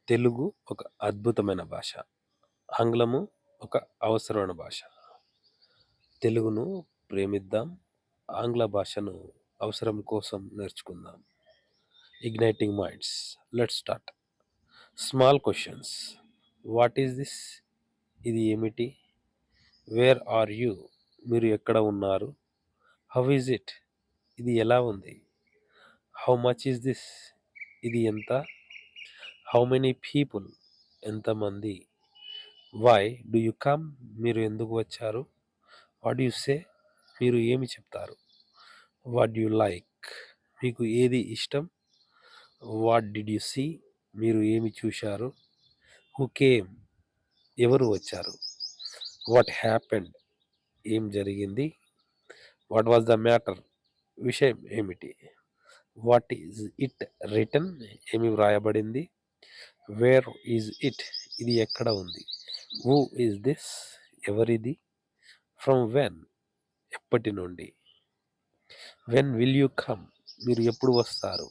తెలుగు ఒక అద్భుతమైన భాష. ఆంగ్లము ఒక అవసరమైన భాష. తెలుగును ప్రేమిద్దాం. ఆంగ్ల భాషను అవసరం కోసం నేర్చుకుందాం. Igniting minds. Let's start. Small questions. What is this? ఇది ఏమిటి? Where are you? మీరు ఎక్కడ ఉన్నారు? How is it? ఇది ఎలా ఉంది? How much is this? ఇది ఎంత? How many people? ఎంతమంది? Why do you come? మీరు ఎందుకు వచ్చారు? What you say? మీరు ఏమి చెప్తారు? What you like? మీకు ఏది ఇష్టం? What did you see? మీరు ఏమి చూశారు? Who came? ఎవరు వచ్చారు? What happened? ఏం జరిగింది? What was the matter? విషయం ఏమిటి? What is it written? ఏమి వ్రాయబడింది? Where is it? ఇది ఎక్కడ ఉంది? Who is this? ఎవరిది? From when? ఎప్పటి నుండి? When will you come? మీరు ఎప్పుడు వస్తారు?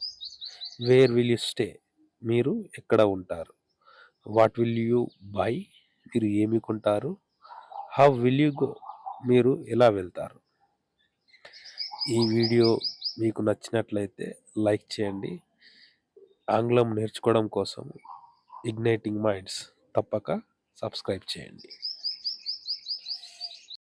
Where will you stay? మీరు ఎక్కడ ఉంటారు? What will you buy? మీరు ఏమి కొంటారు? How will you go? మీరు ఎలా వెళ్తారు? ఈ వీడియో మీకు నచ్చినట్లయితే లైక్ చేయండి. ఆంగ్లం నేర్చుకోవడం కోసం ఇగ్నైటింగ్ మైండ్స్ తప్పక సబ్స్క్రైబ్ చేయండి.